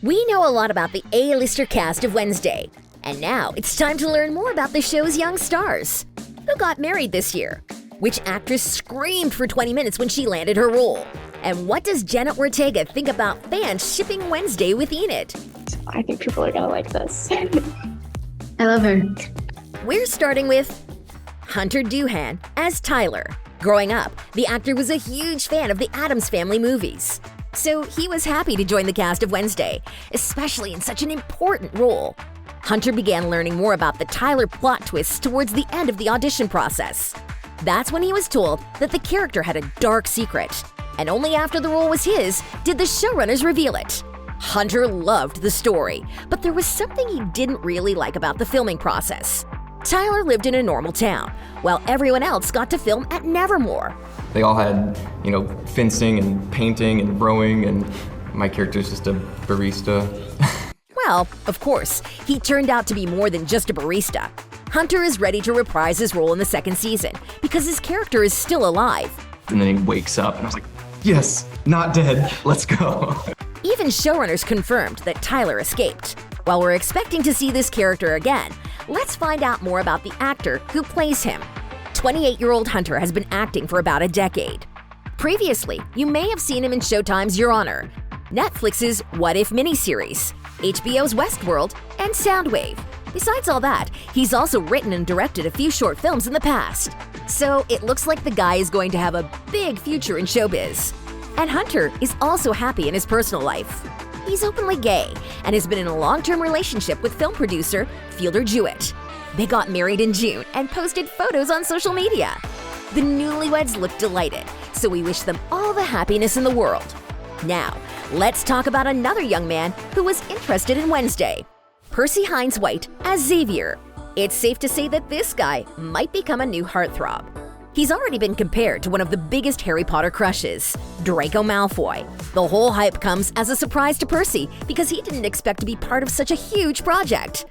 We know a lot about the A-lister cast of Wednesday, and now it's time to learn more about the show's young stars. Who got married this year? Which actress screamed for 20 minutes when she landed her role? And what does Jenna Ortega think about fans shipping Wednesday with Enid? I think people are gonna like this. I love her. We're starting with Hunter Doohan as Tyler. Growing up, the actor was a huge fan of the Addams Family movies. So he was happy to join the cast of Wednesday, especially in such an important role. Hunter began learning more about the Tyler plot twists towards the end of the audition process. That's when he was told that the character had a dark secret, and only after the role was his did the showrunners reveal it. Hunter loved the story, but there was something he didn't really like about the filming process. Tyler lived in a normal town, while everyone else got to film at Nevermore. They all had, fencing and painting and rowing, and my character's just a barista. Well, of course, he turned out to be more than just a barista. Hunter is ready to reprise his role in the second season because his character is still alive. And then he wakes up, and I was like, yes, not dead, let's go. Even showrunners confirmed that Tyler escaped. While we're expecting to see this character again, let's find out more about the actor who plays him. 28-year-old Hunter has been acting for about a decade. Previously, you may have seen him in Showtime's Your Honor, Netflix's What If miniseries, HBO's Westworld, and Soundwave. Besides all that, he's also written and directed a few short films in the past. So it looks like the guy is going to have a big future in showbiz. And Hunter is also happy in his personal life. He's openly gay and has been in a long-term relationship with film producer Fielder Jewett. They got married in June and posted photos on social media. The newlyweds look delighted, so we wish them all the happiness in the world. Now, let's talk about another young man who was interested in Wednesday. Percy Hynes White as Xavier. It's safe to say that this guy might become a new heartthrob. He's already been compared to one of the biggest Harry Potter crushes, Draco Malfoy. The whole hype comes as a surprise to Percy because he didn't expect to be part of such a huge project.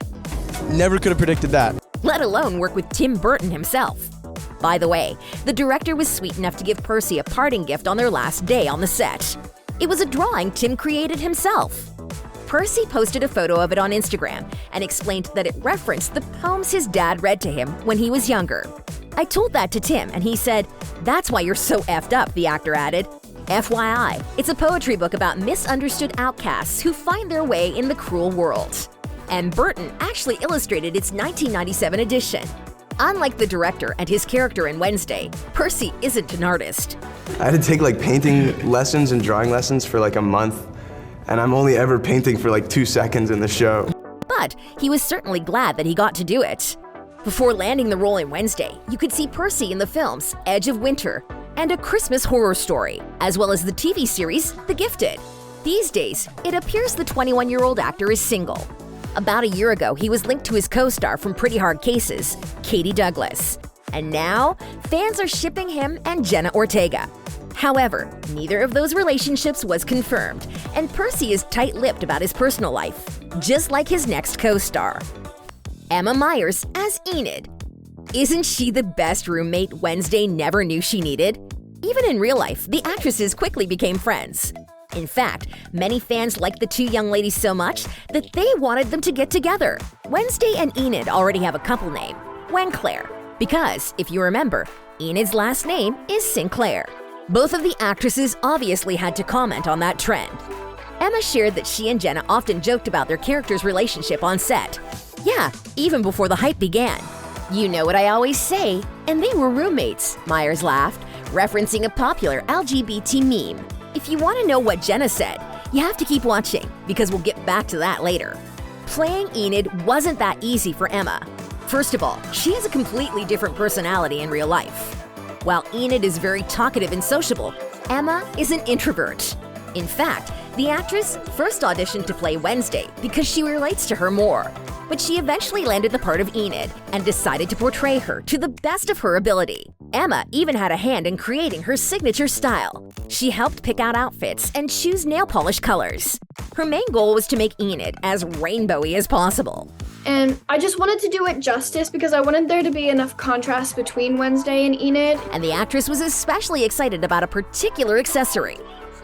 Never could have predicted that. Let alone work with Tim Burton himself. By the way, the director was sweet enough to give Percy a parting gift on their last day on the set. It was a drawing Tim created himself. Percy posted a photo of it on Instagram and explained that it referenced the poems his dad read to him when he was younger. I told that to Tim and he said, "That's why you're so effed up," the actor added. FYI, it's a poetry book about misunderstood outcasts who find their way in the cruel world. And Burton actually illustrated its 1997 edition. Unlike the director and his character in Wednesday, Percy isn't an artist. I had to take painting lessons and drawing lessons for a month, and I'm only ever painting for 2 seconds in the show. But he was certainly glad that he got to do it. Before landing the role in Wednesday, you could see Percy in the films Edge of Winter and A Christmas Horror Story, as well as the TV series The Gifted. These days, it appears the 21-year-old actor is single. About a year ago, he was linked to his co-star from Pretty Hard Cases, Katie Douglas. And now, fans are shipping him and Jenna Ortega. However, neither of those relationships was confirmed, and Percy is tight-lipped about his personal life, just like his next co-star. Emma Myers as Enid. Isn't she the best roommate Wednesday never knew she needed? Even in real life, the actresses quickly became friends. In fact, many fans liked the two young ladies so much that they wanted them to get together. Wednesday and Enid already have a couple name, Wenclair, because, if you remember, Enid's last name is Sinclair. Both of the actresses obviously had to comment on that trend. Emma shared that she and Jenna often joked about their characters' relationship on set. Yeah, even before the hype began. "You know what I always say, and they were roommates," Myers laughed, referencing a popular LGBT meme. If you want to know what Jenna said, you have to keep watching, because we'll get back to that later. Playing Enid wasn't that easy for Emma. First of all, she has a completely different personality in real life. While Enid is very talkative and sociable, Emma is an introvert. In fact, the actress first auditioned to play Wednesday because she relates to her more. But she eventually landed the part of Enid and decided to portray her to the best of her ability. Emma even had a hand in creating her signature style. She helped pick out outfits and choose nail polish colors. Her main goal was to make Enid as rainbowy as possible. And I just wanted to do it justice because I wanted there to be enough contrast between Wednesday and Enid. And the actress was especially excited about a particular accessory.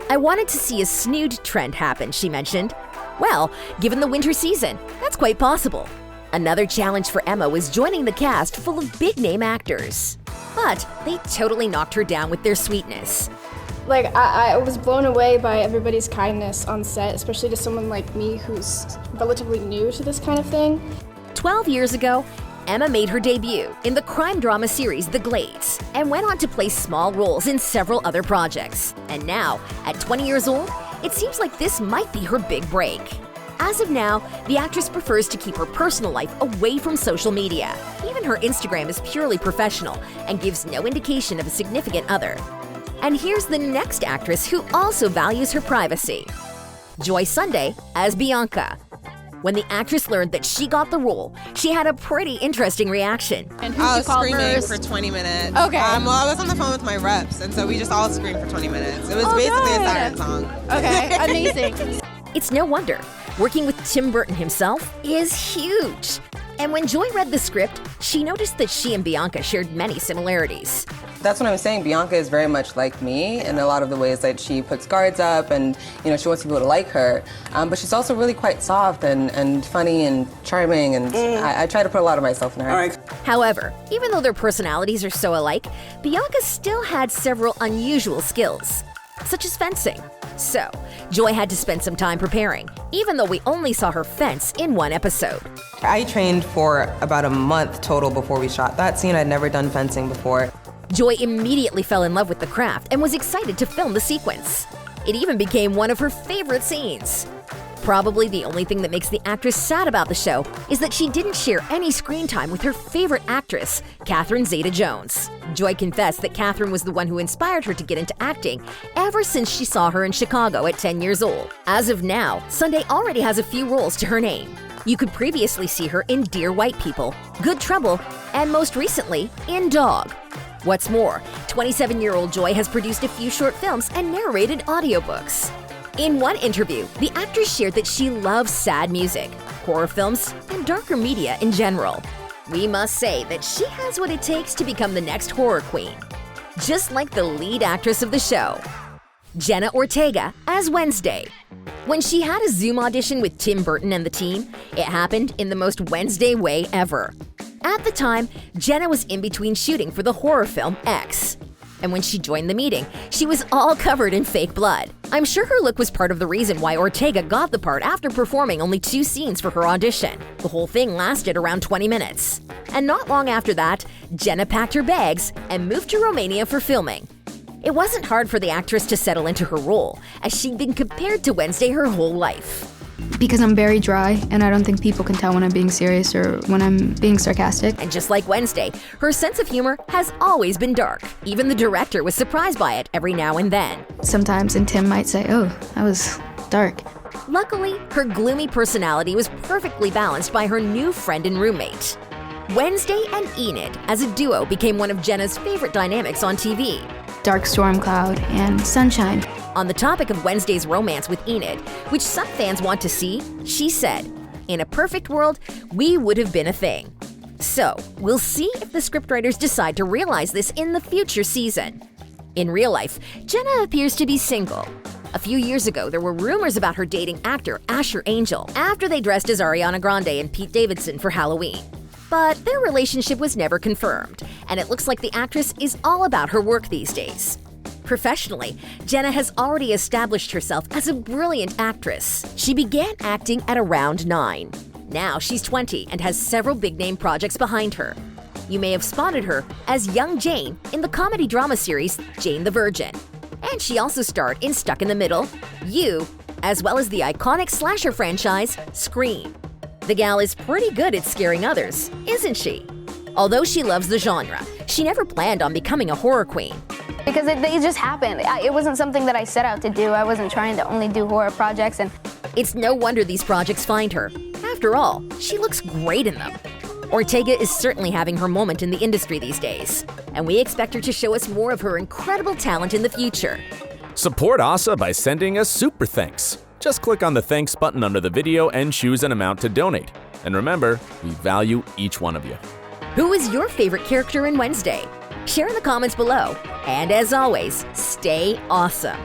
"I wanted to see a snood trend happen," she mentioned. Well, given the winter season, that's quite possible. Another challenge for Emma was joining the cast full of big-name actors. But they totally knocked her down with their sweetness. Like, I was blown away by everybody's kindness on set, especially to someone like me who's relatively new to this kind of thing. 12 years ago, Emma made her debut in the crime drama series The Glades and went on to play small roles in several other projects. And now, at 20 years old, it seems like this might be her big break. As of now, the actress prefers to keep her personal life away from social media. Even her Instagram is purely professional and gives no indication of a significant other. And here's the next actress who also values her privacy. Joy Sunday as Bianca. When the actress learned that she got the role, she had a pretty interesting reaction. And I was screaming for 20 minutes. Okay. Well, I was on the phone with my reps, and so we just all screamed for 20 minutes. It was basically a siren song. Okay, amazing. It's no wonder. Working with Tim Burton himself is huge. And when Joy read the script, she noticed that she and Bianca shared many similarities. That's what I'm saying. Bianca is very much like me in a lot of the ways that she puts guards up and, she wants people to like her. But she's also really quite soft and funny and charming, and I try to put a lot of myself in her. All right. However, even though their personalities are so alike, Bianca still had several unusual skills, such as fencing. So, Joy had to spend some time preparing, even though we only saw her fence in one episode. I trained for about a month total before we shot that scene. I'd never done fencing before. Joy immediately fell in love with the craft and was excited to film the sequence. It even became one of her favorite scenes. Probably the only thing that makes the actress sad about the show is that she didn't share any screen time with her favorite actress, Catherine Zeta-Jones. Joy confessed that Catherine was the one who inspired her to get into acting ever since she saw her in Chicago at 10 years old. As of now, Sunday already has a few roles to her name. You could previously see her in Dear White People, Good Trouble, and most recently, in Dog. What's more, 27-year-old Joy has produced a few short films and narrated audiobooks. In one interview, the actress shared that she loves sad music, horror films, and darker media in general. We must say that she has what it takes to become the next horror queen, just like the lead actress of the show, Jenna Ortega as Wednesday. When she had a Zoom audition with Tim Burton and the team, it happened in the most Wednesday way ever. At the time, Jenna was in between shooting for the horror film X. And when she joined the meeting, she was all covered in fake blood. I'm sure her look was part of the reason why Ortega got the part after performing only 2 scenes for her audition. The whole thing lasted around 20 minutes. And not long after that, Jenna packed her bags and moved to Romania for filming. It wasn't hard for the actress to settle into her role, as she'd been compared to Wednesday her whole life. Because I'm very dry, and I don't think people can tell when I'm being serious or when I'm being sarcastic. And just like Wednesday, her sense of humor has always been dark. Even the director was surprised by it every now and then. Sometimes, and Tim might say, "Oh, that was dark." Luckily, her gloomy personality was perfectly balanced by her new friend and roommate. Wednesday and Enid as a duo became one of Jenna's favorite dynamics on TV. Dark storm cloud and sunshine. On the topic of Wednesday's romance with Enid, which some fans want to see, she said, "In a perfect world, we would have been a thing." So, we'll see if the scriptwriters decide to realize this in the future season. In real life, Jenna appears to be single. A few years ago, there were rumors about her dating actor Asher Angel after they dressed as Ariana Grande and Pete Davidson for Halloween. But their relationship was never confirmed, and it looks like the actress is all about her work these days. Professionally, Jenna has already established herself as a brilliant actress. She began acting at around 9. Now she's 20 and has several big-name projects behind her. You may have spotted her as young Jane in the comedy drama series Jane the Virgin. And she also starred in Stuck in the Middle, You, as well as the iconic slasher franchise Scream. The gal is pretty good at scaring others, isn't she? Although she loves the genre, she never planned on becoming a horror queen. Because they just happened. It wasn't something that I set out to do. I wasn't trying to only do horror projects. And it's no wonder these projects find her. After all, she looks great in them. Ortega is certainly having her moment in the industry these days, and we expect her to show us more of her incredible talent in the future. Support OSSA by sending a super thanks. Just click on the thanks button under the video and choose an amount to donate. And remember, we value each one of you. Who is your favorite character in Wednesday? Share in the comments below. And as always, stay awesome.